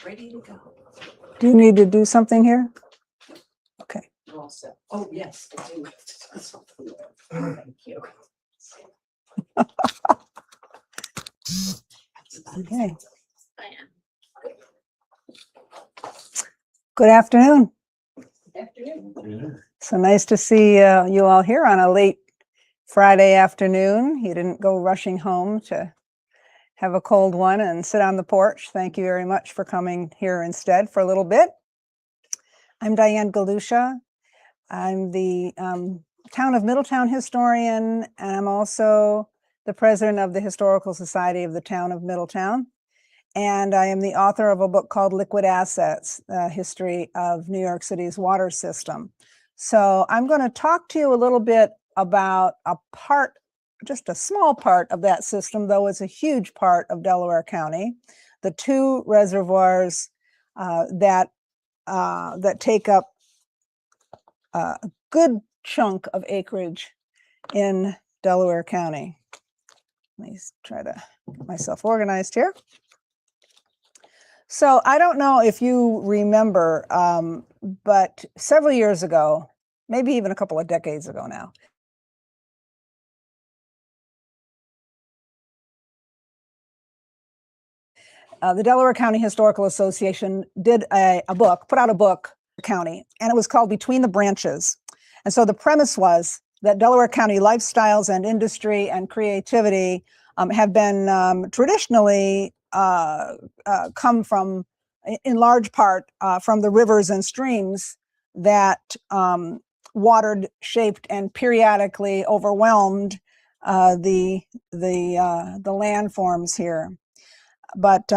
Ready to go. Do you need to do something here? Okay. You're all set. Oh, yes, I do. Thank you. Okay. Good afternoon. Afternoon. So nice to see you all here on a late Friday afternoon. You didn't go rushing home to have a cold one and sit on the porch. Thank you very much for coming here instead for a little bit. I'm Diane Galusha. I'm the Town of Middletown historian, and I'm also the president of the Historical Society of the Town of Middletown. And I am the author of a book called Liquid Assets, the History of New York City's Water System. So I'm going to talk to you a little bit about a part, just a small part of that system, though it's a huge part of Delaware County, the two reservoirs that take up a good chunk of acreage in Delaware County. Let me try to get myself organized here. So I don't know if you remember, but several years ago, maybe even a couple of decades ago now, the Delaware County Historical Association did put out a book, county, and it was called Between the Branches. And so the premise was that Delaware County lifestyles and industry and creativity have been traditionally come from, in large part, from the rivers and streams that watered, shaped, and periodically overwhelmed the landforms here. But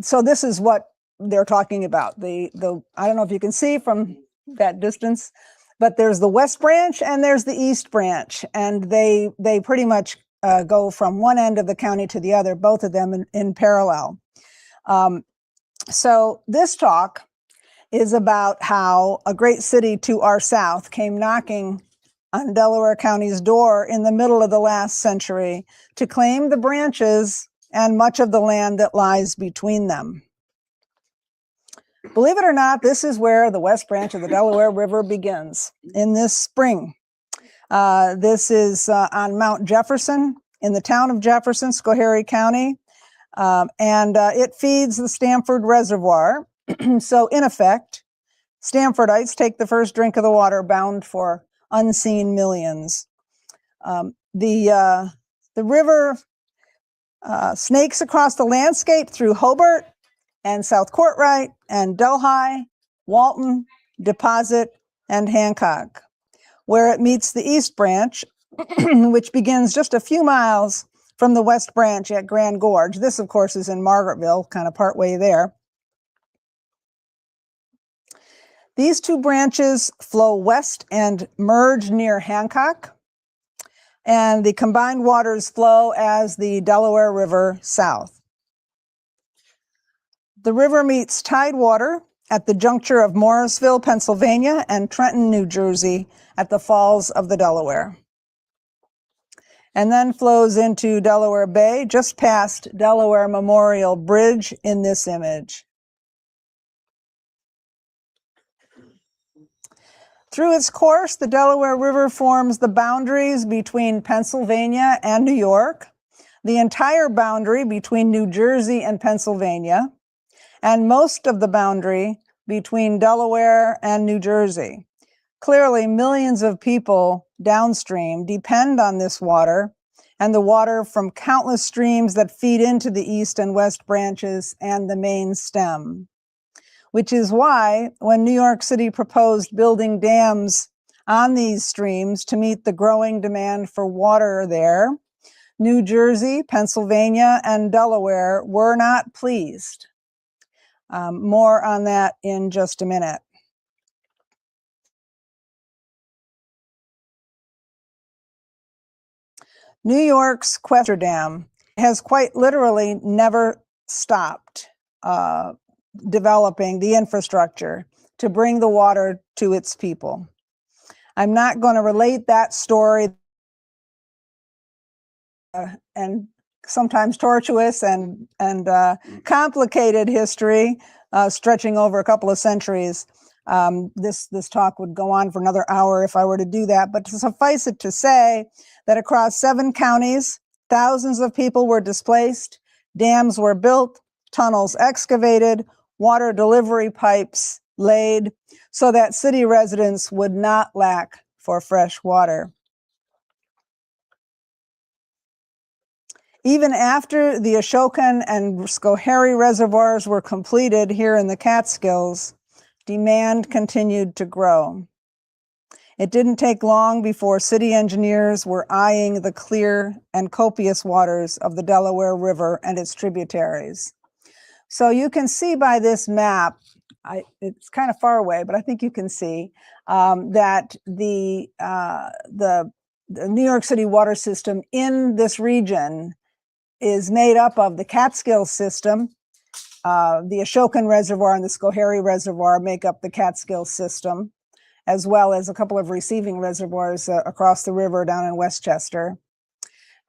so this is what they're talking about. I don't know if you can see from that distance, but there's the West Branch and there's the East Branch, and they pretty much go from one end of the county to the other, both of them in parallel. So this talk is about how a great city to our south came knocking on Delaware County's door in the middle of the last century to claim the branches and much of the land that lies between them. Believe it or not, this is where the West Branch of the Delaware River begins, in this spring. This is on Mount Jefferson in the town of Jefferson, Schoharie County, and it feeds the Stamford Reservoir. So in effect, Stamfordites take the first drink of the water bound for unseen millions. The river snakes across the landscape through Hobart and South Courtright and Delhi, Walton, Deposit, and Hancock, where it meets the East Branch, which begins just a few miles from the West Branch at Grand Gorge. This, of course, is in Margaretville, kind of partway there. These two branches flow west and merge near Hancock, and the combined waters flow as the Delaware River south. The river meets tidewater at the juncture of Morrisville, Pennsylvania, and Trenton, New Jersey, at the Falls of the Delaware, and then flows into Delaware Bay just past Delaware Memorial Bridge in this image. Through its course, the Delaware River forms the boundaries between Pennsylvania and New York, the entire boundary between New Jersey and Pennsylvania, and most of the boundary between Delaware and New Jersey. Clearly, millions of people downstream depend on this water and the water from countless streams that feed into the East and West branches and the main stem. Which is why, when New York City proposed building dams on these streams to meet the growing demand for water there, New Jersey, Pennsylvania, and Delaware were not pleased. More on that in just a minute. New York's Quester Dam has quite literally never stopped developing the infrastructure to bring the water to its people. I'm not going to relate that story and sometimes tortuous and complicated history stretching over a couple of centuries. This talk would go on for another hour if I were to do that, but to suffice it to say that across 7 counties, thousands of people were displaced, dams were built, tunnels excavated, water delivery pipes laid, so that city residents would not lack for fresh water. Even after the Ashokan and Schoharie reservoirs were completed here in the Catskills, demand continued to grow. It didn't take long before city engineers were eyeing the clear and copious waters of the Delaware River and its tributaries. So you can see by this map, it's kind of far away, but I think you can see that the New York City water system in this region is made up of the Catskill system. The Ashokan Reservoir and the Schoharie Reservoir make up the Catskill system, as well as a couple of receiving reservoirs across the river down in Westchester.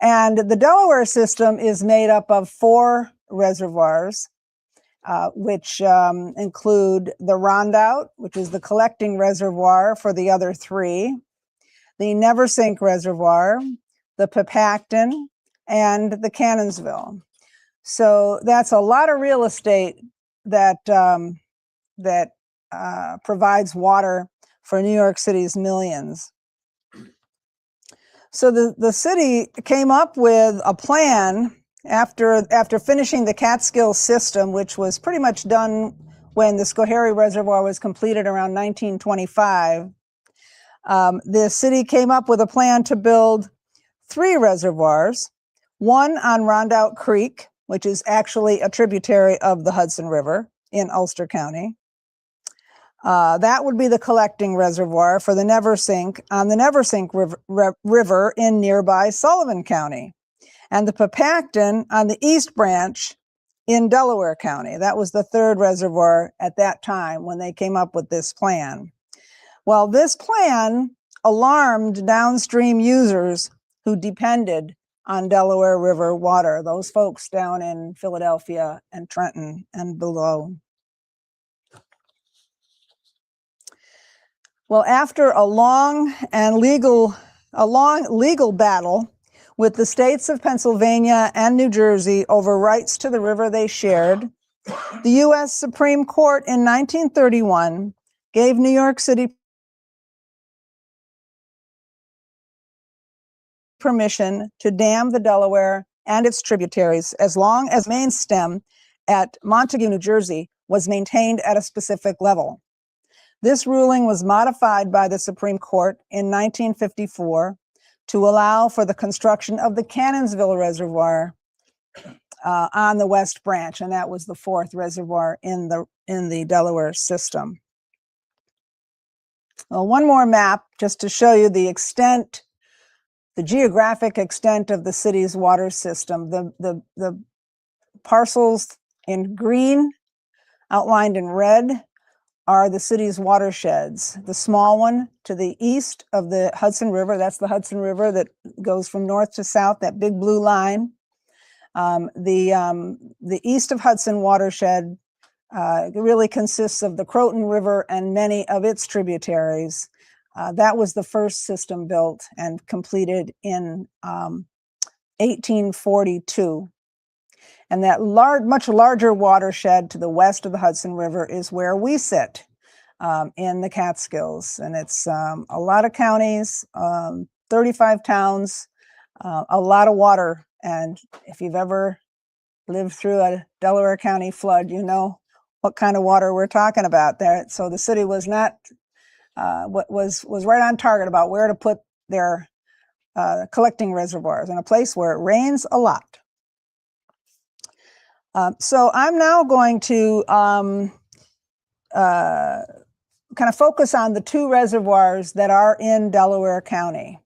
And the Delaware system is made up of 4 reservoirs, which include the Rondout, which is the collecting reservoir for the other 3, the Neversink Reservoir, the Pepacton, and the Cannonsville. So that's a lot of real estate that provides water for New York City's millions. So the city came up with a plan after finishing the Catskill system, which was pretty much done when the Schoharie Reservoir was completed around 1925. The city came up with a plan to build 3 reservoirs, one on Rondout Creek, which is actually a tributary of the Hudson River in Ulster County. That would be the collecting reservoir for the Neversink on the Neversink River in nearby Sullivan County, and the Pepacton on the East Branch in Delaware County. That was the 3rd reservoir at that time when they came up with this plan. Well, this plan alarmed downstream users who depended on Delaware River water, those folks down in Philadelphia and Trenton and below. Well, after a long legal battle with the states of Pennsylvania and New Jersey over rights to the river they shared, the U.S. Supreme Court in 1931 gave New York City permission to dam the Delaware and its tributaries as long as main stem at Montague, New Jersey was maintained at a specific level. This ruling was modified by the Supreme Court in 1954 to allow for the construction of the Cannonsville Reservoir on the West Branch, and that was the 4th reservoir in the Delaware system. Well, one more map just to show you the extent, the geographic extent of the city's water system. The parcels in green, outlined in red, are the city's watersheds. The small one to the east of the Hudson River, that's the Hudson River that goes from north to south, that big blue line. The east of Hudson watershed really consists of the Croton River and many of its tributaries. That was the first system built and completed in 1842. And that much larger watershed to the west of the Hudson River is where we sit in the Catskills. And it's a lot of counties, 35 towns, a lot of water. And if you've ever lived through a Delaware County flood, you know what kind of water we're talking about there. So the city was not, was right on target about where to put their collecting reservoirs in a place where it rains a lot. So I'm now going to kind of focus on the 2 reservoirs that are in Delaware County.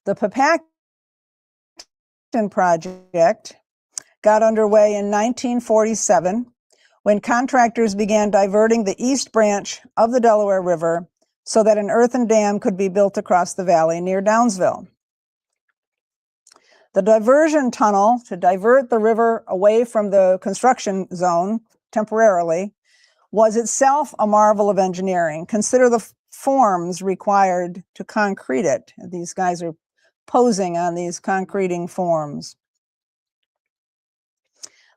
The Pepacton project got underway in 1947 when contractors began diverting the East Branch of the Delaware River so that an earthen dam could be built across the valley near Downsville. The diversion tunnel to divert the river away from the construction zone temporarily was itself a marvel of engineering. Consider the forms required to concrete it. These guys are posing on these concreting forms.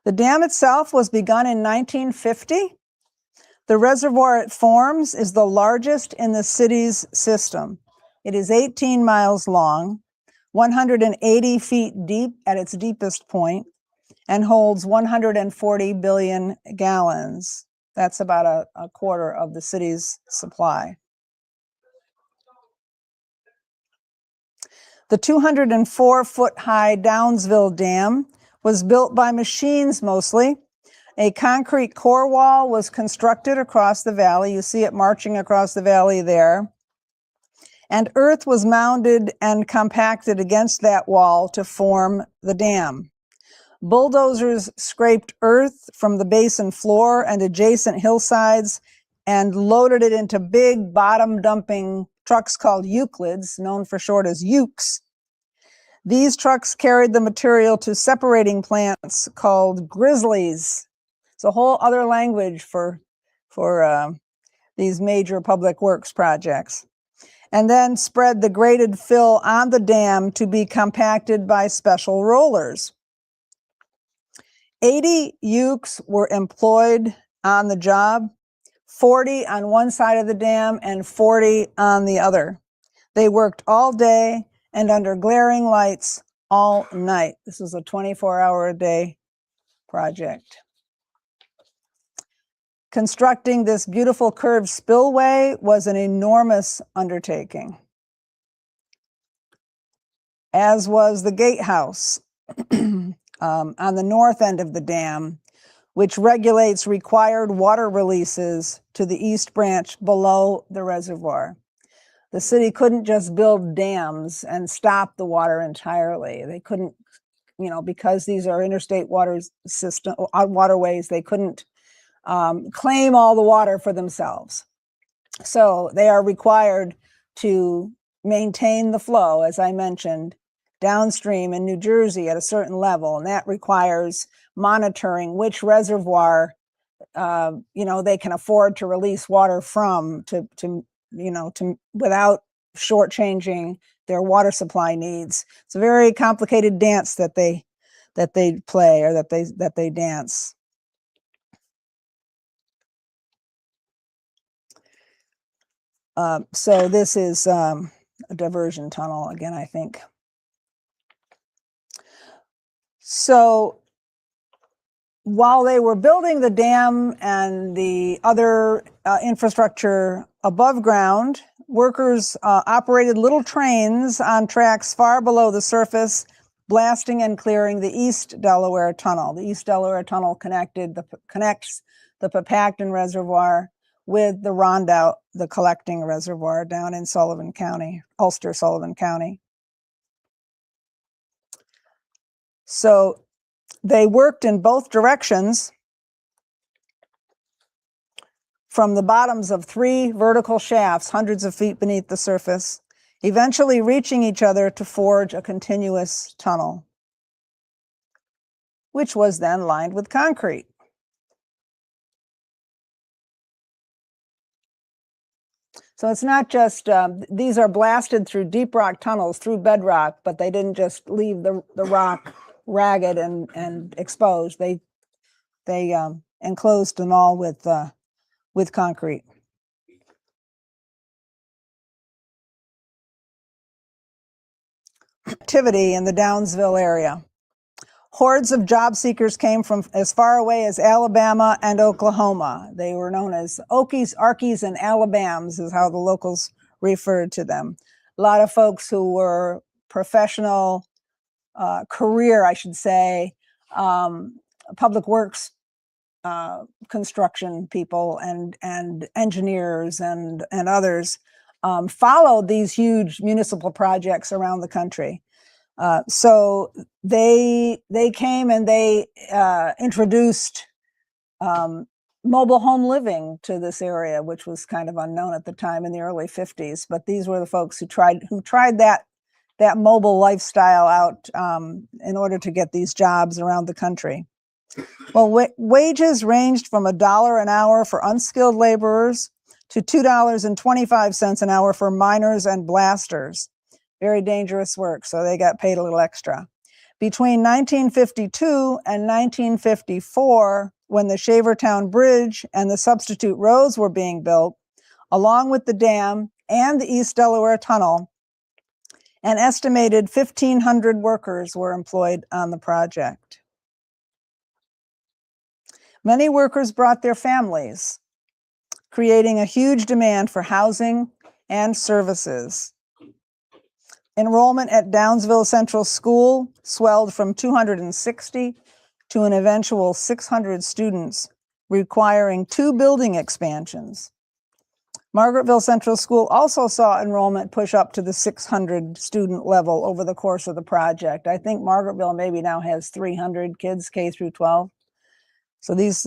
The dam itself was begun in 1950. The reservoir it forms is the largest in the city's system. It is 18 miles long, 180 feet deep at its deepest point, and holds 140 billion gallons. That's about a quarter of the city's supply. The 204-foot-high Downsville Dam was built by machines mostly. A concrete core wall was constructed across the valley. You see it marching across the valley there. And earth was mounded and compacted against that wall to form the dam. Bulldozers scraped earth from the basin floor and adjacent hillsides and loaded it into big bottom dumping trucks called Euclids, known for short as Ukes. These trucks carried the material to separating plants called grizzlies. It's a whole other language for these major public works projects. And then spread the graded fill on the dam to be compacted by special rollers. 80 Ukes were employed on the job, 40 on one side of the dam and 40 on the other. They worked all day and under glaring lights all night. This was a 24-hour-a-day project. Constructing this beautiful curved spillway was an enormous undertaking, as was the gatehouse on the north end of the dam, which regulates required water releases to the east branch below the reservoir. The city couldn't just build dams and stop the water entirely. They couldn't, because these are interstate waterways, they couldn't claim all the water for themselves. So they are required to maintain the flow, as I mentioned, downstream in New Jersey at a certain level, and that requires monitoring which reservoir they can afford to release water from to without shortchanging their water supply needs. It's a very complicated dance that they play, or that they dance. So this is a diversion tunnel again, I think. So while they were building the dam and the other infrastructure above ground, workers operated little trains on tracks far below the surface, blasting and clearing the East Delaware Tunnel. The East Delaware Tunnel connects the Papacton Reservoir with the Rondout, the collecting reservoir down in Sullivan County, Ulster, Sullivan County. So they worked in both directions from the bottoms of 3 vertical shafts, hundreds of feet beneath the surface, eventually reaching each other to forge a continuous tunnel, which was then lined with concrete. So it's not just, these are blasted through deep rock tunnels, through bedrock, but they didn't just leave the rock ragged and exposed. They enclosed them all with concrete. Activity in the Downsville area. Hordes of job seekers came from as far away as Alabama and Oklahoma. They were known as Okies, Arkies, and Alabams is how the locals referred to them. A lot of folks who were professional, career, I should say, public works construction people and engineers and others followed these huge municipal projects around the country. So they came and they introduced mobile home living to this area, which was kind of unknown at the time in the early 50s. But these were the folks who tried that that mobile lifestyle out in order to get these jobs around the country. Well, wages ranged from $1 an hour for unskilled laborers to $2.25 an hour for miners and blasters. Very dangerous work, so they got paid a little extra. Between 1952 and 1954, when the Shavertown Bridge and the substitute roads were being built, along with the dam and the East Delaware Tunnel, an estimated 1,500 workers were employed on the project. Many workers brought their families, creating a huge demand for housing and services. Enrollment at Downsville Central School swelled from 260 to an eventual 600 students, requiring 2 building expansions. Margaretville Central School also saw enrollment push up to the 600 student level over the course of the project. I think Margaretville maybe now has 300 kids, K through 12. So these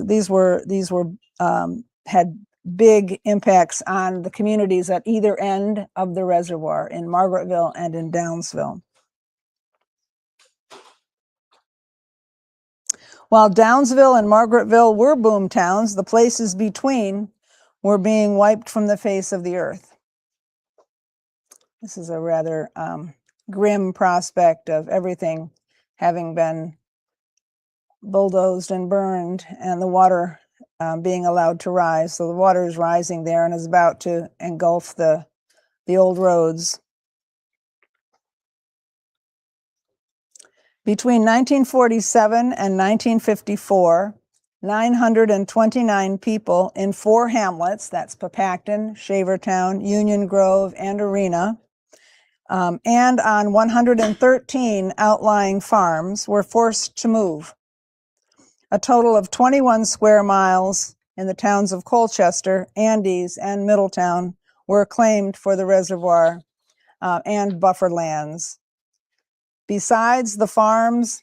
had big impacts on the communities at either end of the reservoir, in Margaretville and in Downsville. While Downsville and Margaretville were boom towns, the places between were being wiped from the face of the earth. This is a rather grim prospect of everything having been bulldozed and burned, and the water being allowed to rise. So the water is rising there and is about to engulf the old roads. Between 1947 and 1954, 929 people in 4 hamlets, that's Papacton, Shavertown, Union Grove, and Arena, and on 113 outlying farms were forced to move. A total of 21 square miles in the towns of Colchester, Andes, and Middletown were claimed for the reservoir and buffer lands. Besides the farms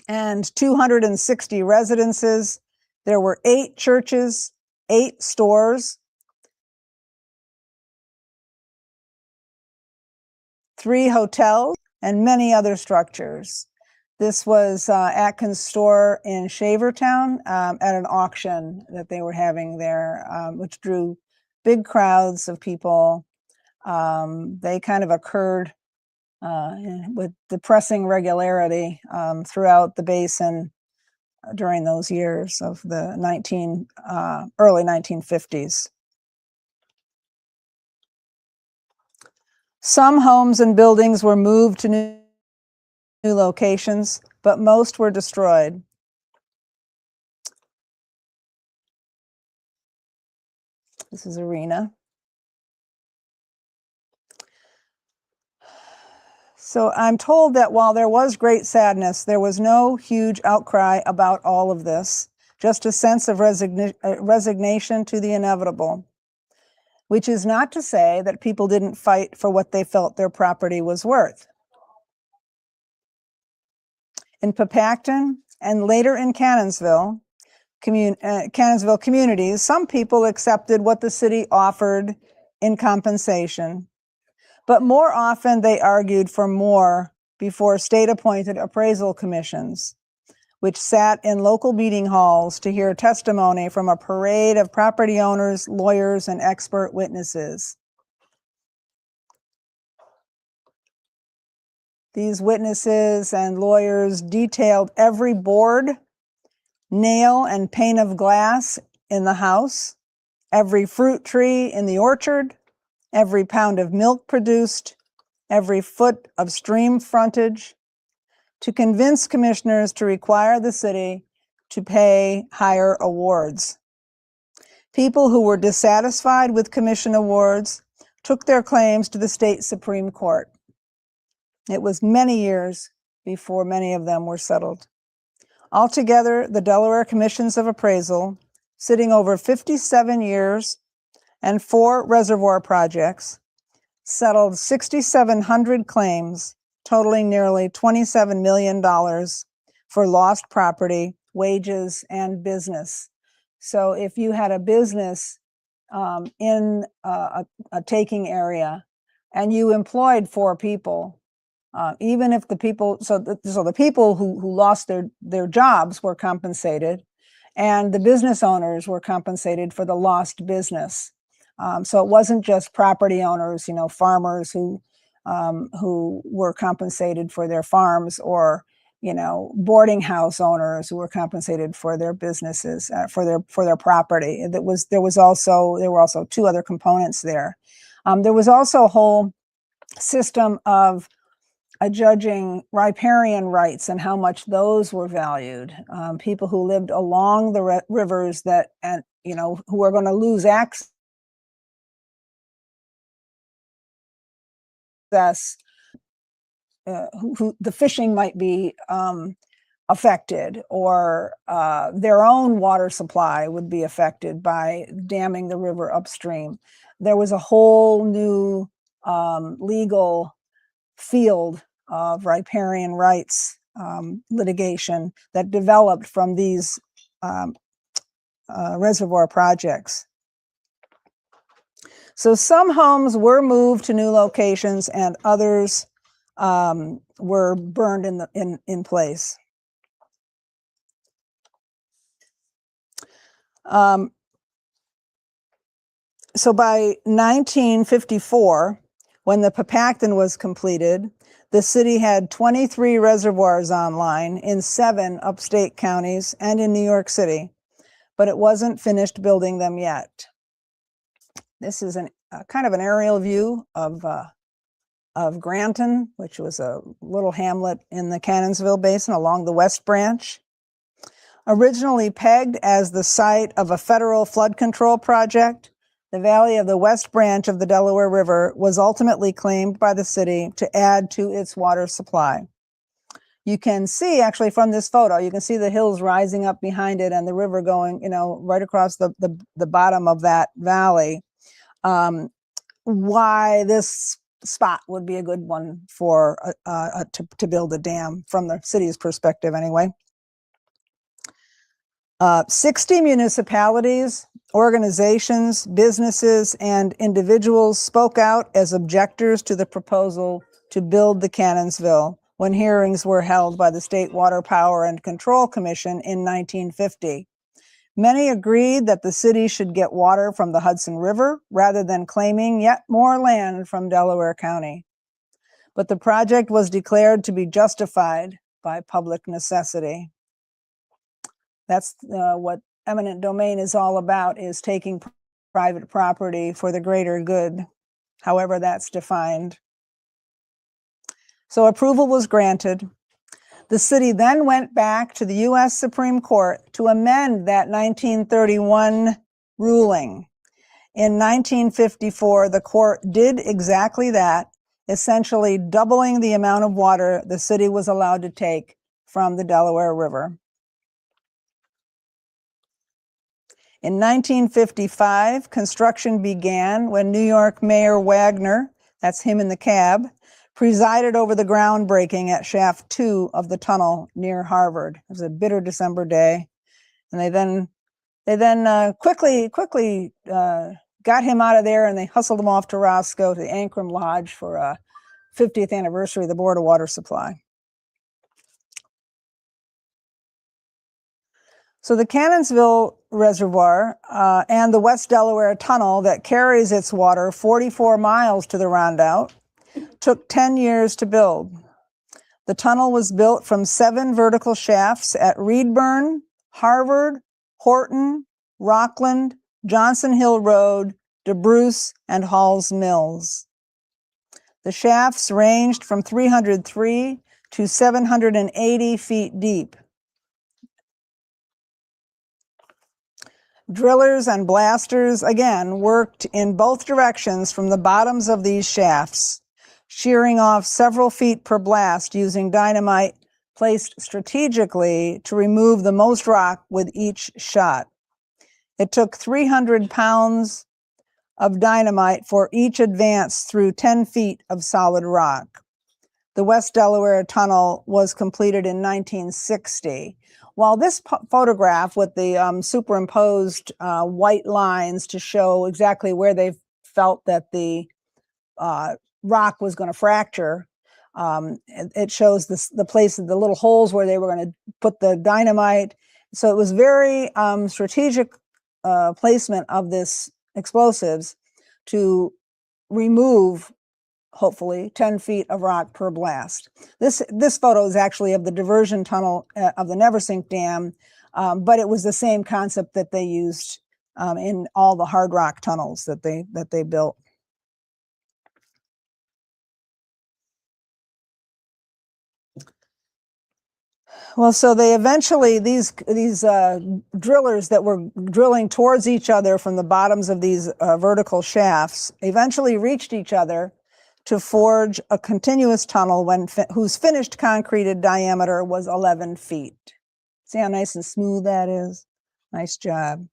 and 260 residences, there were 8 churches, 8 stores, 3 hotels, and many other structures. This was Atkins' store in Shavertown at an auction that they were having there, which drew big crowds of people. They kind of occurred with depressing regularity throughout the basin during those years of the early 1950s. Some homes and buildings were moved to new locations, but most were destroyed. This is Arena. So I'm told that while there was great sadness, there was no huge outcry about all of this, just a sense of resignation to the inevitable, which is not to say that people didn't fight for what they felt their property was worth. In Papacton and later in Cannonsville communities, some people accepted what the city offered in compensation, but more often they argued for more before state-appointed appraisal commissions, which sat in local meeting halls to hear testimony from a parade of property owners, lawyers, and expert witnesses. These witnesses and lawyers detailed every board, nail, and pane of glass in the house, every fruit tree in the orchard, every pound of milk produced, every foot of stream frontage, to convince commissioners to require the city to pay higher awards. People who were dissatisfied with commission awards took their claims to the state Supreme Court. It was many years before many of them were settled. Altogether, the Delaware Commissions of Appraisal, sitting over 57 years and 4 reservoir projects, settled 6,700 claims, totaling nearly $27 million for lost property, wages, and business. So if you had a business in a taking area and you employed 4 people, Even if the people, so the people who lost their jobs were compensated, and the business owners were compensated for the lost business. So it wasn't just property owners, farmers who were compensated for their farms, or boarding house owners who were compensated for their businesses, for their property. There were also two other components there. There was also a whole system of judging riparian rights and how much those were valued. People who lived along the rivers who were going to lose access. Who the fishing might be affected, or their own water supply would be affected by damming the river upstream. There was a whole new legal field of riparian rights litigation that developed from these reservoir projects. So some homes were moved to new locations, and others were burned in place. So by 1954, when the Pepacton was completed, the city had 23 reservoirs online in 7 upstate counties and in New York City, but it wasn't finished building them yet. This is kind of an aerial view of Granton, which was a little hamlet in the Cannonsville Basin along the West Branch. Originally pegged as the site of a federal flood control project, the valley of the West Branch of the Delaware River was ultimately claimed by the city to add to its water supply. You can see, actually, from this photo, you can see the hills rising up behind it and the river going, right across the bottom of that valley. Why this spot would be a good one for to build a dam from the city's perspective, anyway. 60 municipalities, organizations, businesses, and individuals spoke out as objectors to the proposal to build the Cannonsville when hearings were held by the State Water Power and Control Commission in 1950. Many agreed that the city should get water from the Hudson River rather than claiming yet more land from Delaware County. But the project was declared to be justified by public necessity. That's what eminent domain is all about, is taking private property for the greater good, however that's defined. So approval was granted. The city then went back to the U.S. Supreme Court to amend that 1931 ruling. In 1954, the court did exactly that, essentially doubling the amount of water the city was allowed to take from the Delaware River. In 1955, construction began when New York Mayor Wagner, that's him in the cab, presided over the groundbreaking at Shaft 2 of the tunnel near Harvard. It was a bitter December day, and they then quickly got him out of there, and they hustled him off to Roscoe to the Ancrum Lodge for a 50th anniversary of the Board of Water Supply. So the Cannonsville Reservoir and the West Delaware Tunnel that carries its water 44 miles to the Rondout took 10 years to build. The tunnel was built from 7 vertical shafts at Reedburn, Harvard, Horton, Rockland, Johnson Hill Road, DeBruce, and Halls Mills. The shafts ranged from 303 to 780 feet deep. Drillers and blasters, again, worked in both directions from the bottoms of these shafts, shearing off several feet per blast using dynamite placed strategically to remove the most rock with each shot. It took 300 pounds of dynamite for each advance through 10 feet of solid rock. The West Delaware Tunnel was completed in 1960. While this photograph with the superimposed white lines to show exactly where they felt that the rock was going to fracture, It shows the place, the little holes where they were going to put the dynamite. So it was very strategic placement of this explosives to remove, hopefully, 10 feet of rock per blast. This photo is actually of the diversion tunnel of the Neversink Dam, but it was the same concept that they used in all the hard rock tunnels that they built. Well, so they eventually, these drillers that were drilling towards each other from the bottoms of these vertical shafts eventually reached each other to forge a continuous tunnel whose finished concreted diameter was 11 feet. See how nice and smooth that is? Nice job.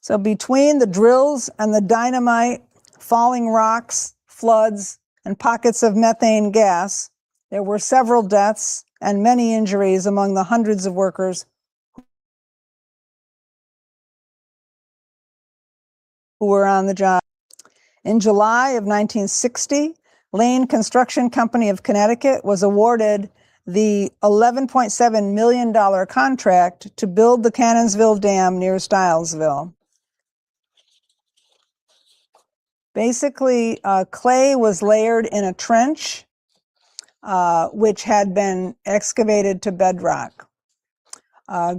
So between the drills and the dynamite, falling rocks, floods, and pockets of methane gas, there were several deaths and many injuries among the hundreds of workers who were on the job. In July of 1960, Lane Construction Company of Connecticut was awarded the $11.7 million contract to build the Cannonsville Dam near Stilesville. Basically, clay was layered in a trench, which had been excavated to bedrock.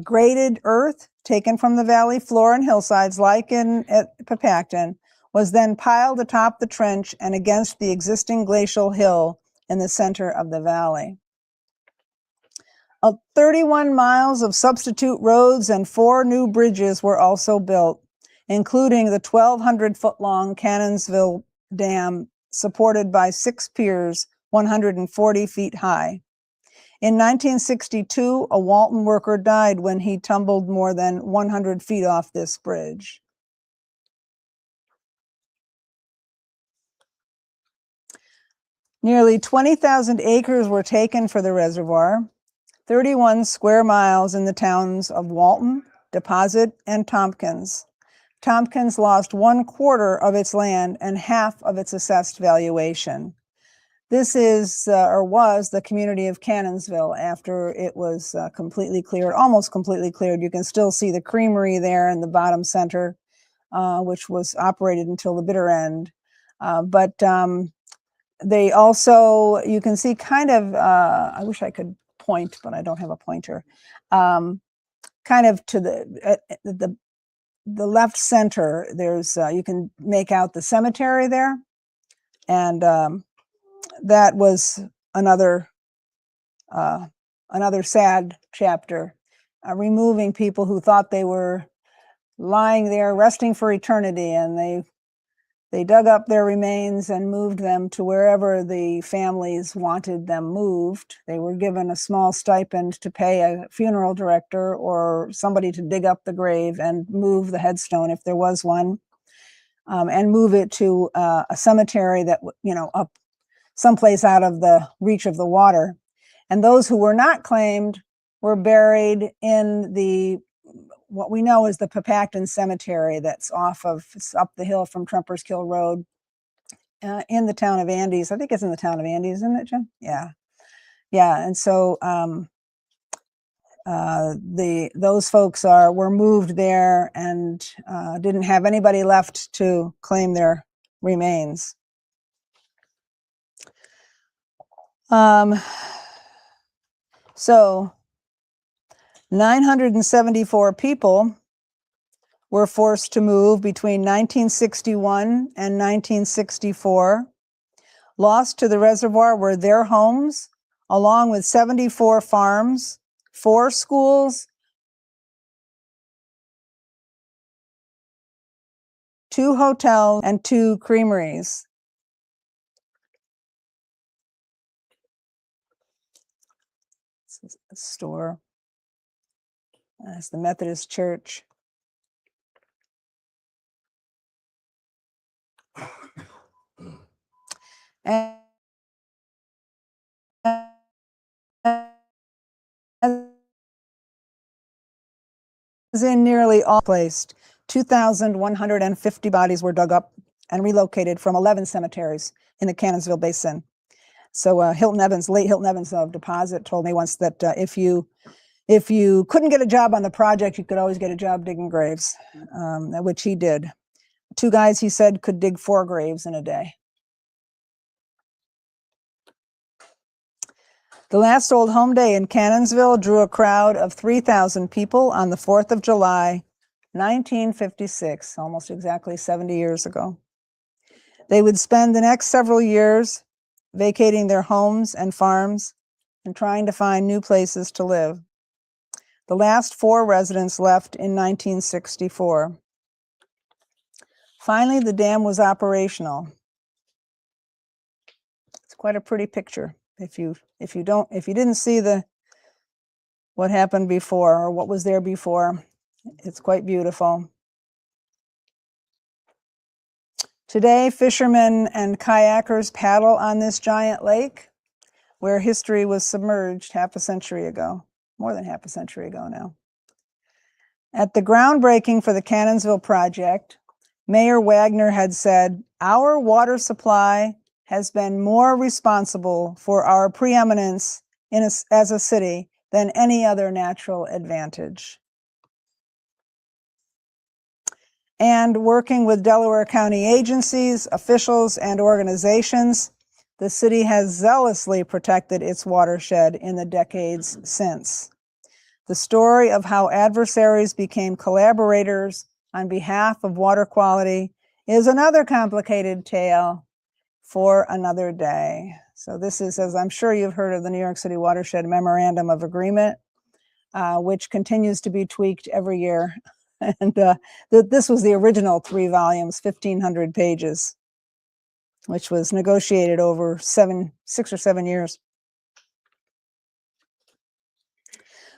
Graded earth taken from the valley floor and hillsides, like at Papacton, was then piled atop the trench and against the existing glacial hill in the center of the valley. 31 miles of substitute roads and 4 new bridges were also built, including the 1,200-foot-long Cannonsville Dam, supported by 6 piers, 140 feet high. In 1962, a Walton worker died when he tumbled more than 100 feet off this bridge. Nearly 20,000 acres were taken for the reservoir, 31 square miles in the towns of Walton, Deposit, and Tompkins. Tompkins lost 1/4 of its land and half of its assessed valuation. This is, or was, the community of Cannonsville after it was completely cleared, almost completely cleared. You can still see the creamery there in the bottom center, which was operated until the bitter end. But they also, you can see kind of, I wish I could point, but I don't have a pointer, kind of to the left center, there's, you can make out the cemetery there. And that was another sad chapter, removing people who thought they were lying there resting for eternity, and they dug up their remains and moved them to wherever the families wanted them moved. They were given a small stipend to pay a funeral director or somebody to dig up the grave and move the headstone if there was one, and move it to a cemetery that, up someplace out of the reach of the water. And those who were not claimed were buried in what we know is the Papacton Cemetery that's it's up the hill from Tremper's Kill Road, in the town of Andes. I think it's in the town of Andes, isn't it, Jim? Yeah. Yeah, and so those folks were moved there and didn't have anybody left to claim their remains. So 974 people were forced to move between 1961 and 1964. Lost to the reservoir were their homes, along with 74 farms, 4 schools, 2 hotels, and 2 creameries. This is a store. That's the Methodist Church. And in nearly all placed, 2,150 bodies were dug up and relocated from 11 cemeteries in the Cannonsville Basin. So late Hilton Evans of Deposit told me once that if you couldn't get a job on the project, you could always get a job digging graves, which he did. 2 guys, he said, could dig 4 graves in a day. The last Old Home Day in Cannonsville drew a crowd of 3,000 people on the 4th of July, 1956, almost exactly 70 years ago. They would spend the next several years vacating their homes and farms and trying to find new places to live. The last 4 residents left in 1964. Finally, the dam was operational. It's quite a pretty picture. If you didn't see what happened before or what was there before, it's quite beautiful. Today, fishermen and kayakers paddle on this giant lake where history was submerged half a century ago, more than half a century ago now. At the groundbreaking for the Cannonsville project, Mayor Wagner had said, "Our water supply has been more responsible for our preeminence as a city than any other natural advantage." And working with Delaware County agencies, officials, and organizations, the city has zealously protected its watershed in the decades since. The story of how adversaries became collaborators on behalf of water quality is another complicated tale for another day. So this is, as I'm sure you've heard of, the New York City Watershed Memorandum of Agreement, which continues to be tweaked every year. And this was the original 3 volumes, 1,500 pages, which was negotiated over 6 or 7 years.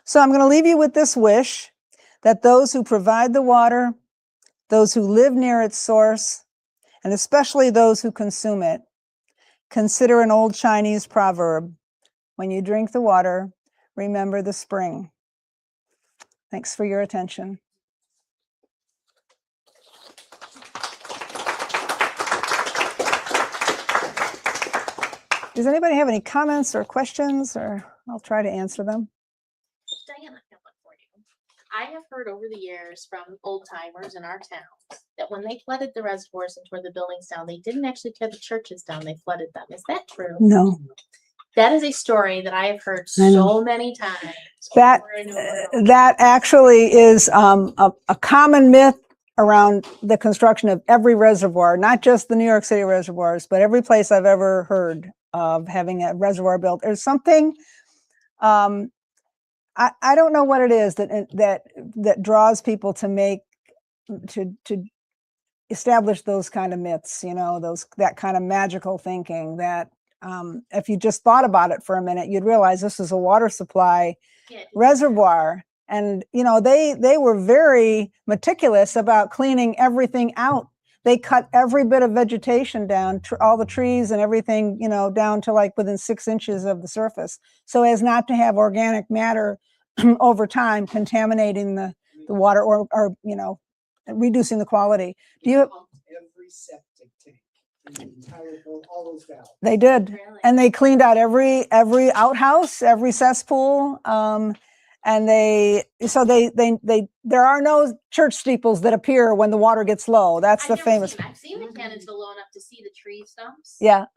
So I'm going to leave you with this wish that those who provide the water, those who live near its source, and especially those who consume it, consider an old Chinese proverb: when you drink the water, remember the spring. Thanks for your attention. Does anybody have any comments or questions, or I'll try to answer them? Diane, I have one for you. I have heard over the years from old timers in our town that when they flooded the reservoirs and tore the buildings down, they didn't actually tear the churches down, they flooded them. Is that true? No. That is a story that I have heard so many times. That actually is a common myth around the construction of every reservoir, not just the New York City reservoirs, but every place I've ever heard of having a reservoir built. There's something, I don't know what it is that draws people to establish those kind of myths, that kind of magical thinking that if you just thought about it for a minute, you'd realize this is a water supply reservoir. And, they were very meticulous about cleaning everything out. They cut every bit of vegetation down, all the trees and everything, down to like within 6 inches of the surface, so as not to have organic matter over time contaminating the water or reducing the quality. Do you? Every septic tank in the entire building, all those valves. They did, Really? and they cleaned out every outhouse, every cesspool. And there are no church steeples that appear when the water gets low. That's the famous. I've seen the Cannonsville low enough to see the tree stumps. Yeah.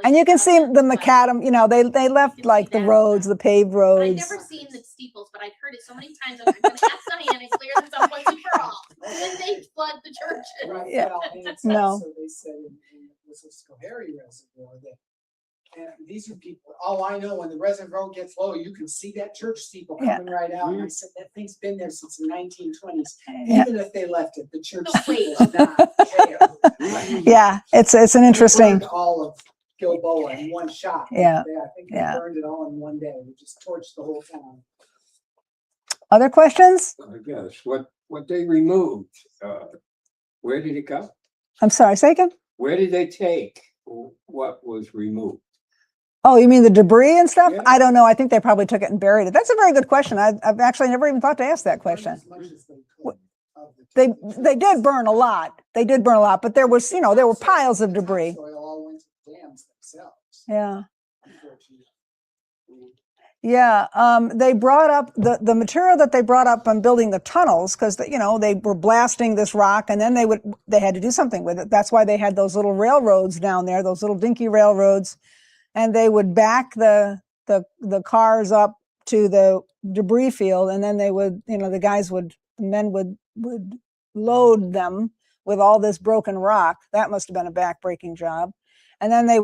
And you can see the macadam, they left like the roads, the paved roads. I've never seen the steeples, but I've heard it so many times. I'm going to ask Diane to clear this up once and for all. Then they flood the churches. Right, Yeah. well, and it's No. also, they said in the Schoharie Reservoir that these are people, I know when the reservoir gets low, you can see that church steeple coming right out. And I said, that thing's been there since the 1920s. Yeah. Even if they left it, the church No, wait. steeple is not there. Yeah, it's an interesting. Burned all of Gilboa in one shot. Yeah. I think they burned it all in one day. We just torched the whole town. Other questions? I guess what they removed, where did it go? I'm sorry, say again? Where did they take what was removed? Oh, you mean the debris and stuff? Yeah. I don't know. I think they probably took it and buried it. That's a very good question. I've actually never even thought to ask that question. As much as they could of the they did burn a lot. They did burn a lot, but there was, you know, there were piles of debris. Soil all went to the dams themselves. Yeah. Unfortunately. Yeah, they brought up the material that they brought up on building the tunnels because you know they were blasting this rock and then they had to do something with it. That's why they had those little railroads down there, those little dinky railroads, and they would back the cars up to the debris field, and then they would, you know, the men would load them with all this broken rock. That must have been a backbreaking job, and then they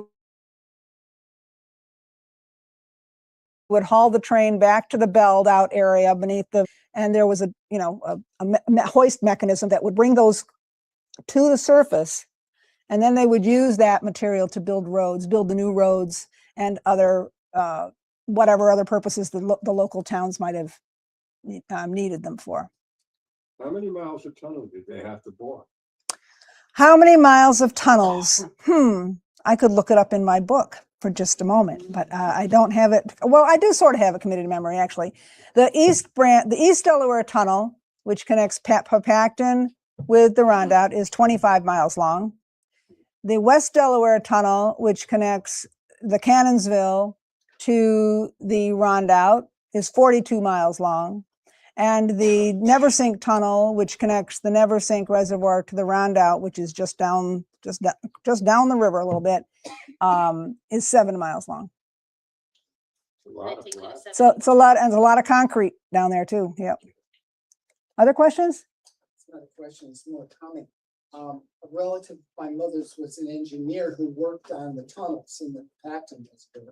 would haul the train back to the belled out area beneath and there was a, you know, a hoist mechanism that would bring those to the surface. And then they would use that material to build roads, build the new roads and other, whatever other purposes the local towns might have needed them for. How many miles of tunnel did they have to bore? How many miles of tunnels? I could look it up in my book for just a moment, but I don't have it. Well, I do sort of have it committed to memory, actually. The East Delaware Tunnel, which connects Papacton with the Rondout, is 25 miles long. The West Delaware Tunnel, which connects the Cannonsville to the Rondout, is 42 miles long. And the Neversink Tunnel, which connects the Neversink Reservoir to the Rondout, which is just down the river a little bit, is 7 miles long. So it's a lot, and there's a lot of concrete down there too. Yep. Other questions? It's not a question, it's more a comment. A relative of my mother's was an engineer who worked on the tunnels in the Pacton district.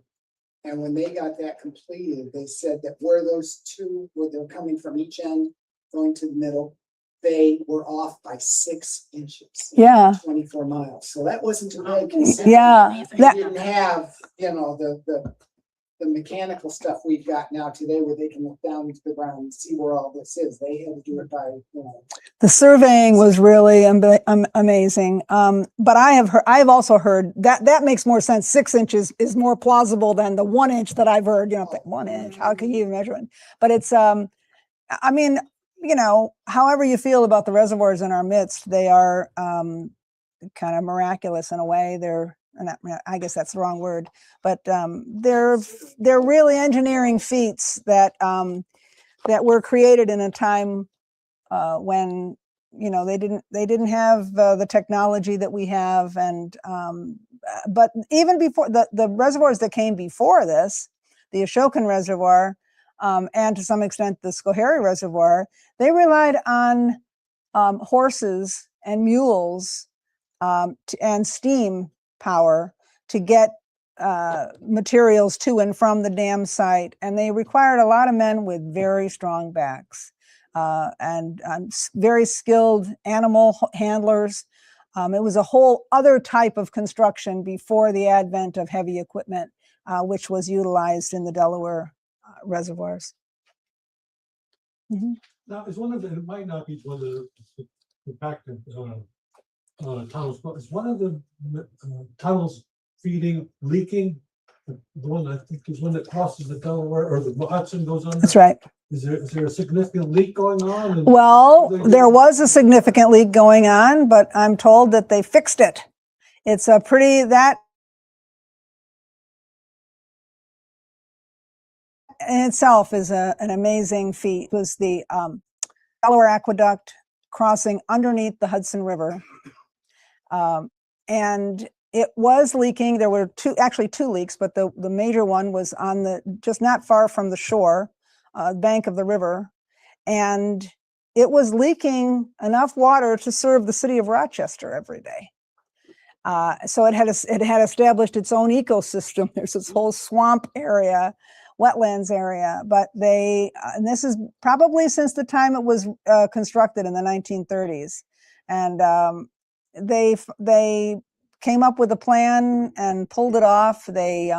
And when they got that completed, they said that where those two, where they're coming from each end, going to the middle, they were off by 6 inches. Yeah. 24 miles. So that wasn't too bad. Considering Yeah. They didn't have, you know, the mechanical stuff we've got now today where they can look down into the ground and see where all this is. They had to do it by, you know. The surveying was really amazing. But I've also heard that makes more sense. 6 inches is more plausible than the 1 inch that I've heard, you know, 1 inch, how can you even measure it? But it's, I mean, you know, however you feel about the reservoirs in our midst, they are kind of miraculous in a way. I guess that's the wrong word, but they're really engineering feats that were created in a time when, you know, they didn't have the technology that we have, and but even before the reservoirs that came before this, the Ashokan Reservoir, and to some extent the Schoharie Reservoir, they relied on horses and mules and steam power to get materials to and from the dam site, and they required a lot of men with very strong backs and very skilled animal handlers. It was a whole other type of construction before the advent of heavy equipment, which was utilized in the Delaware reservoirs. Now, is one of the, it might not be one of the Pacton tunnels, but is one of the tunnels leaking? The one I think is one that crosses the Delaware or the Hudson goes under? That's right. Is there a significant leak going on? And well, there was a significant leak going on, but I'm told that they fixed it. It's a pretty, that in itself is an amazing feat. It was the Delaware Aqueduct crossing underneath the Hudson River. And it was leaking. There were actually two leaks, but the major one was on just not far from the shore, bank of the river. And it was leaking enough water to serve the city of Rochester every day. So it had established its own ecosystem. There's this whole swamp area, wetlands area, but and this is probably since the time it was constructed in the 1930s. And they came up with a plan and pulled it off. They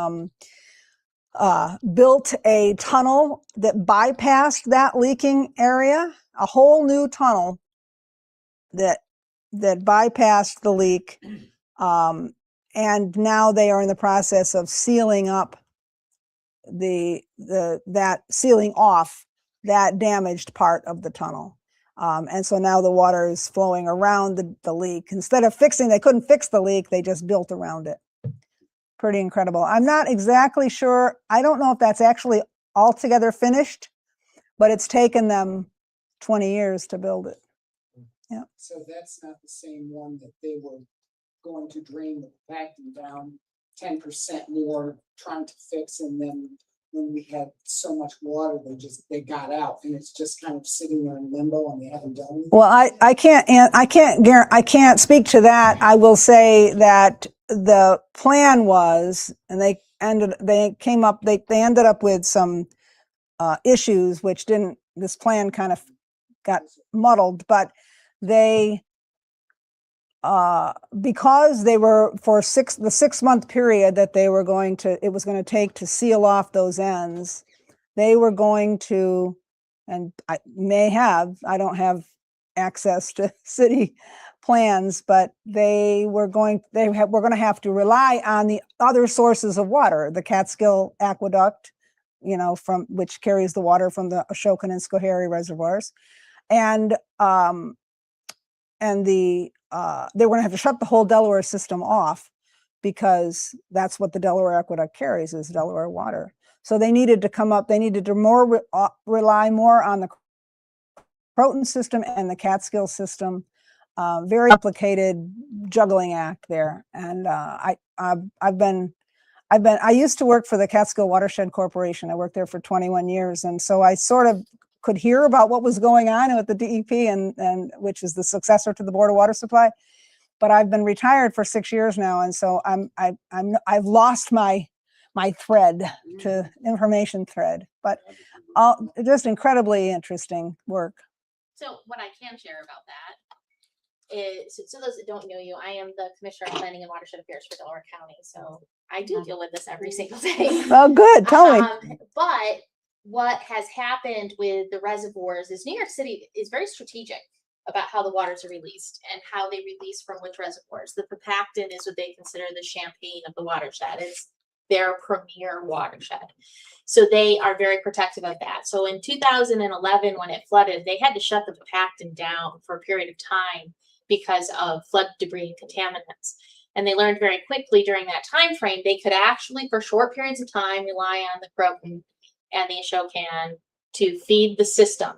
built a tunnel that bypassed that leaking area, a whole new tunnel that bypassed the leak. And now they are in the process of sealing up sealing off that damaged part of the tunnel. And so now the water is flowing around the leak. Instead of fixing, they couldn't fix the leak, they just built around it. Pretty incredible. I'm not exactly sure. I don't know if that's actually altogether finished, but it's taken them 20 years to build it. So that's not the same one that they were going to drain the compacting down 10% more, trying to fix, and then when we had so much water, they got out, and it's just kind of sitting there in limbo, and they haven't done anything. Well, I can't speak to that. I will say that the plan was, and they ended up with some issues, which this plan kind of got muddled, but they, because they were for the 6-month period that it was going to take to seal off those ends, they were going to, and I don't have access to city plans, but they were going to have to rely on the other sources of water, the Catskill Aqueduct, from which carries the water from the Ashokan and Schoharie reservoirs, and they were going to have to shut the whole Delaware system off because that's what the Delaware Aqueduct carries, is Delaware water. So they needed to rely more on the Croton system and the Catskill system. Very complicated juggling act there. And I used to work for the Catskill Watershed Corporation. I worked there for 21 years. And so I sort of could hear about what was going on with the DEP, and which is the successor to the Board of Water Supply. But I've been retired for 6 years now, and so I've lost my thread to information thread. But just incredibly interesting work. So what I can share about that is, so those that don't know you, I am the Commissioner of Planning and Watershed Affairs for Delaware County. So I do deal with this every single day. Oh, good. Tell me. But what has happened with the reservoirs is New York City is very strategic about how the waters are released and how they release from which reservoirs. The Pepacton is what they consider the champagne of the watershed. It's their premier watershed. So they are very protective of that. So in 2011, when it flooded, they had to shut the Pepacton down for a period of time because of flood debris and contaminants. And they learned very quickly during that time frame, they could actually, for short periods of time, rely on the Croton and the Ashokan to feed the system.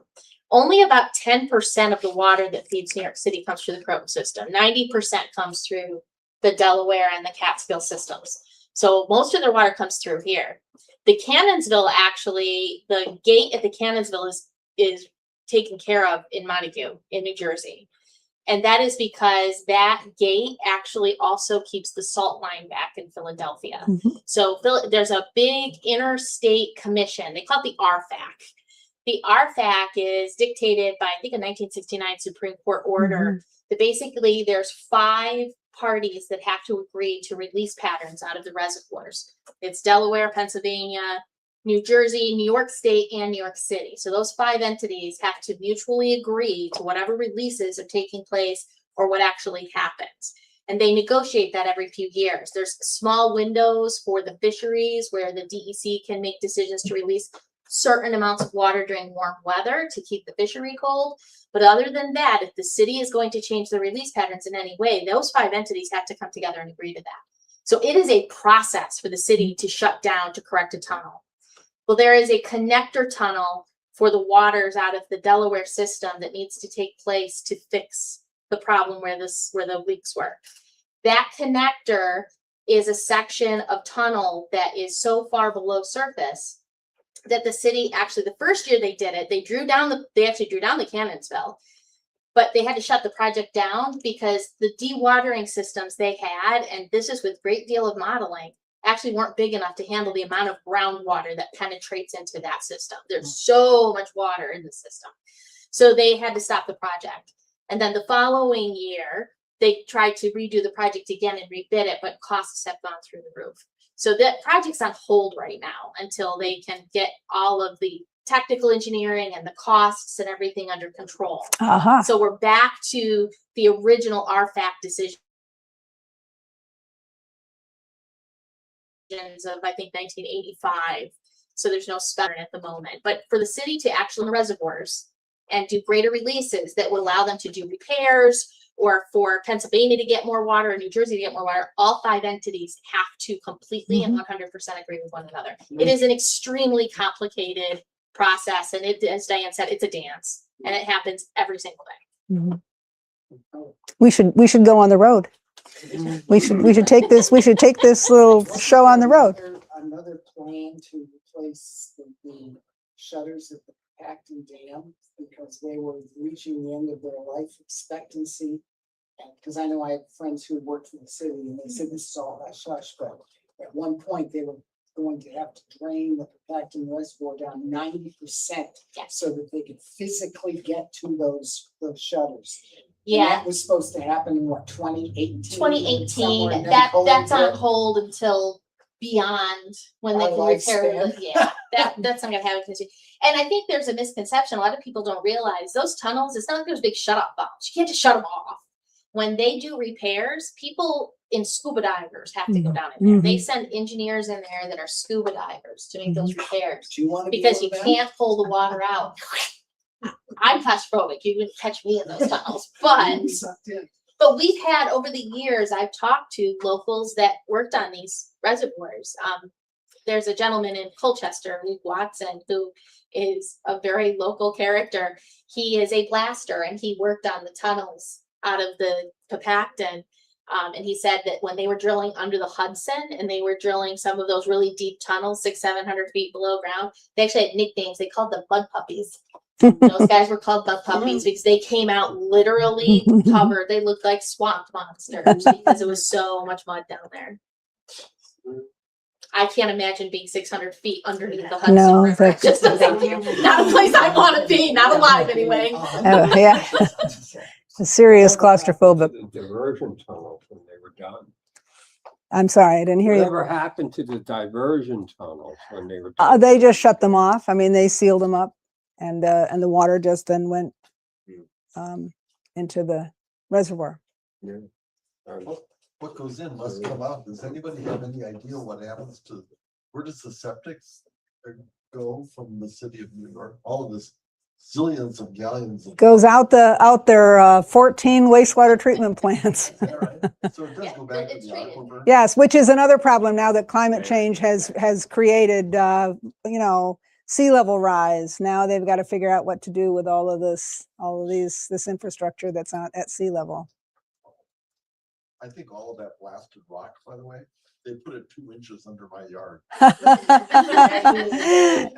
Only about 10% of the water that feeds New York City comes through the Croton system. 90% comes through the Delaware and the Catskill systems. So most of their water comes through here. The Cannonsville, actually, the gate at the Cannonsville is taken care of in Montague in New Jersey. And that is because that gate actually also keeps the salt line back in Philadelphia. Mm-hmm. So there's a big interstate commission. They call it the RFAC. The RFAC is dictated by, I think, a 1969 Supreme Court order that basically there's 5 parties that have to agree to release patterns out of the reservoirs. It's Delaware, Pennsylvania, New Jersey, New York State, and New York City. So those 5 entities have to mutually agree to whatever releases are taking place or what actually happens. And they negotiate that every few years. There's small windows for the fisheries where the DEC can make decisions to release certain amounts of water during warm weather to keep the fishery cold. But other than that, if the city is going to change the release patterns in any way, those 5 entities have to come together and agree to that. So it is a process for the city to shut down to correct a tunnel. Well, there is a connector tunnel for the waters out of the Delaware system that needs to take place to fix the problem where the leaks were. That connector is a section of tunnel that is so far below surface that the city actually, the first year they did it, they actually drew down the Cannonsville, but they had to shut the project down because the dewatering systems they had, and this is with great deal of modeling, actually weren't big enough to handle the amount of groundwater that penetrates into that system. There's so much water in the system. So they had to stop the project. And then the following year, they tried to redo the project again and rebid it, but costs have gone through the roof. So that project's on hold right now until they can get all of the technical engineering and the costs and everything under control. So we're back to the original RFAC decision of, I think, 1985. So there's no spelling at the moment. But for the city to actually, in the reservoirs, and do greater releases that would allow them to do repairs, or for Pennsylvania to get more water and New Jersey to get more water, all 5 entities have to completely and 100% agree with one another. It is an extremely complicated process, and it, as Diane said, it's a dance, and it happens every single day. Mhm. We should go on the road. We should take this little show on the road. Another plan to replace the shutters at the Acton Dam, because they were reaching the end of their life expectancy. Because I know I have friends who worked for the city, and they said this is all hush hush, but at one point they were going to have to drain the Acton Reservoir down 90%, so that they could physically get to those shutters. And Yeah, that was supposed to happen in what, 2018? 2018, that's on hold until beyond when they Our can repair lifespan. the, that's not gonna happen. And I think there's a misconception, a lot of people don't realize those tunnels, it's not like those big shut off valves, you can't just shut them off. When they do repairs, people in scuba divers have to go down in there. They send engineers in there that are scuba divers to make those repairs, Do you want to be because one you of them? can't pull the water out. I'm claustrophobic, you wouldn't catch me in those tunnels, but You sucked in. But we've had, over the years, I've talked to locals that worked on these reservoirs. There's a gentleman in Colchester, Luke Watson, who is a very local character. He is a blaster, and he worked on the tunnels out of the Papacton. And he said that when they were drilling under the Hudson, and they were drilling some of those really deep tunnels, 600-700 feet below ground, they actually had nicknames. They called them mud puppies. Those guys were called mud puppies because they came out literally covered. They looked like swamp monsters because it was so much mud down there. I can't imagine being 600 feet underneath the Hudson No, River. It just doesn't do. Not a place I want to be. Not alive anyway. Yeah, a serious claustrophobic. The diversion tunnels when they were done. I'm sorry, I didn't hear you. Whatever happened to the diversion tunnels when they were done? They just shut them off. I mean, they sealed them up, and the water just then went into the reservoir. Yeah. What goes in must come out. Does anybody have any idea what happens to, where does the septics go from the city of New York? All of this zillions of gallons of. Goes out their 14 wastewater treatment plants. Is that right? So it does Yeah, go back to it's the treated. aquifer? Yes, which is another problem now that climate change has created, sea level rise. Now they've got to figure out what to do with all of this infrastructure that's at sea level. I think all of that blasted rock, by the way, they put it 2 inches under my yard.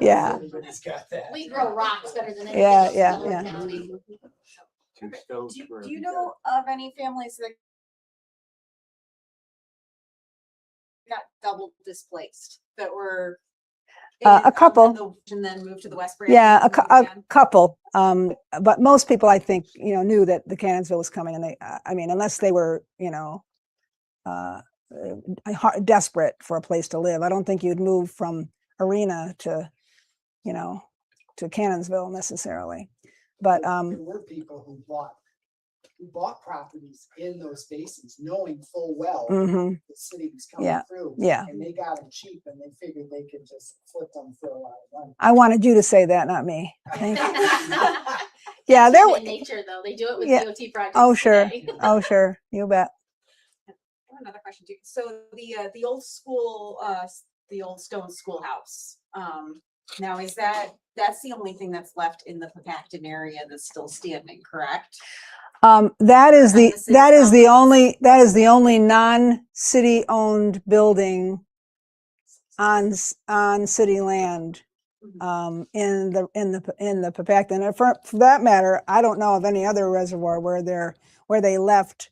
Yeah. Everybody's got that. We grow rocks better than anything Yeah, else in yeah, Miller yeah. County. Two stones Do for do you every know of any families that got double displaced, that were A couple. and then moved to the West Branch? Yeah, and moved a again? couple. But most people, I think, knew that the Cannonsville was coming, and they, unless they were, desperate for a place to live. I don't think you'd move from Arena to Cannonsville necessarily. But There were people who bought properties in those basins, knowing full well mhm, the city was coming Yeah, through. yeah. And they got them cheap, and they figured they could just flip them for a lot of money. I wanted you to say that, not me. Thank you. Yeah, there. Human nature, though. They do it with Yeah. DOT projects. Oh, sure. today. Oh, sure. You bet. I have another question too. So the old school, the old stone schoolhouse. Now that's the only thing that's left in the Papacton area that's still standing, correct? That is On the the city that is the only non-city owned building on city land in the Papacton. And for that matter, I don't know of any other reservoir where they left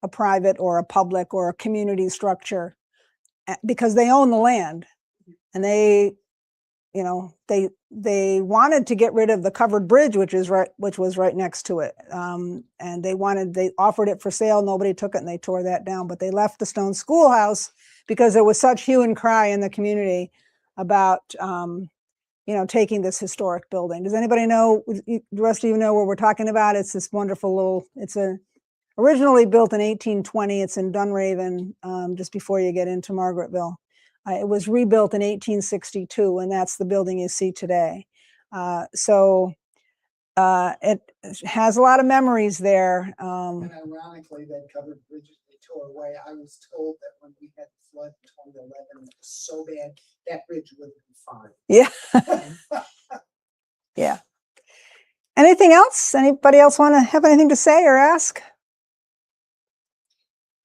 a private or a public or a community structure, because they own the land, and they wanted to get rid of the covered bridge, which was right next to it. And they offered it for sale. Nobody took it, and they tore that down. But they left the stone schoolhouse because there was such hue and cry in the community about, taking this historic building. Does anybody know? The rest of you know what we're talking about? It's this wonderful originally built in 1820. It's in Dunraven, just before you get into Margaretville. It was rebuilt in 1862, and that's the building you see today. So it has a lot of memories there. And ironically, that covered bridges they tore away. I was told that when we had the flood in 2011, it was so bad, that bridge would have been fine. Yeah. Yeah. Anything else? Anybody else want to have anything to say or ask?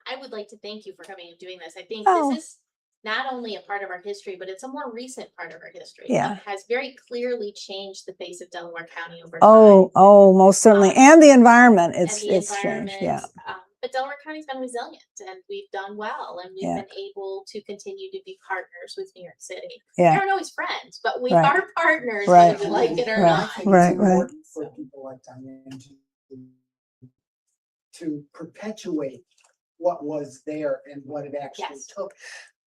I would like to thank you for coming and doing this. I think Oh. this is not only a part of our history, but it's a more recent part of our history. Yeah. It has very clearly changed the face of Delaware County over Oh, time. oh, most certainly. And the environment, And it's the changed. Yeah. environment, but Delaware County's been resilient and we've done well and we've Yeah. been able to continue to be partners with New York City. Yeah. We aren't always friends, but we Right. are partners, Right. whether you like it or Right. I not. think Right, it's right. important for people like Diane to perpetuate what was there and what it actually Yes.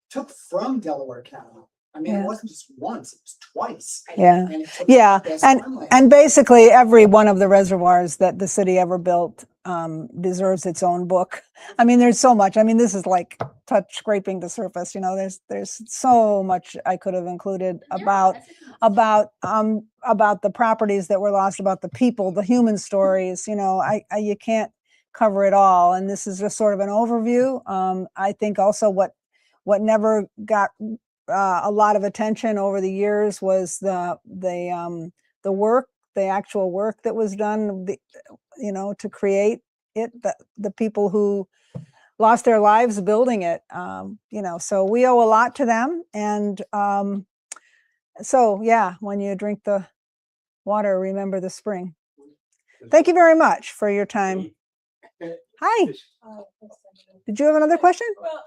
took from Delaware County. I mean, Yeah. it wasn't just once, it was twice. Yeah. And it took Yeah, the best and farmland. basically every one of the reservoirs that the city ever built deserves its own book. I mean, there's so much. I mean, this is like scraping the surface. You know, there's so much I could have included There are about residents. about the properties that were lost, about the people, the human stories. You know, I you can't cover it all, and this is just sort of an overview. I think also what never got a lot of attention over the years was the work, the actual work that was done, you know, to create it, the people who lost their lives building it, you know, so we owe a lot to them. And so, yeah, when you drink the water, remember the spring. Thank you very much for your time. Hi, did you have another question? Well,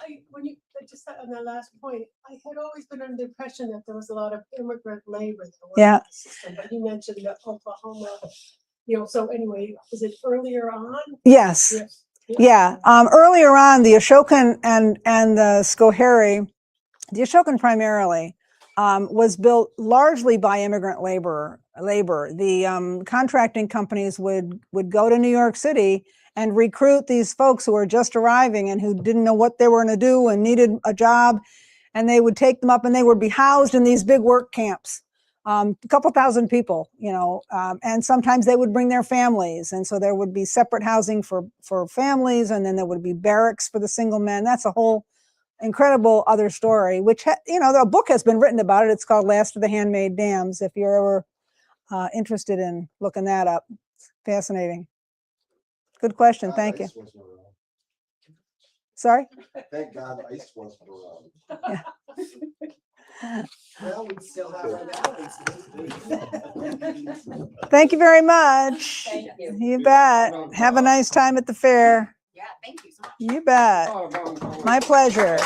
just on that last point, I had always been under the impression that there was a lot of immigrant labor that worked Yeah. in the system, but you mentioned that Oklahoma, you know, so anyway, is it earlier on? Yes. Yes. Yeah, earlier on, the Ashokan and the Schoharie, the Ashokan primarily, was built largely by immigrant labor. The contracting companies would go to New York City and recruit these folks who were just arriving and who didn't know what they were going to do and needed a job, and they would take them up and they would be housed in these big work camps. A couple thousand people, you know, and sometimes they would bring their families. And so there would be separate housing for families, and then there would be barracks for the single men. That's a whole incredible other story, which, you know, the book has been written about it. It's called Last of the Handmade Dams, if you're ever interested in looking that up. Fascinating. Good question. Thank you. Sorry? Thank God ice wasn't around. Well, we still have our balance. Thank you very much. Thank you. You bet. Have a nice time at the fair. Yeah, thank you so much. You bet. Oh, no, no. My pleasure.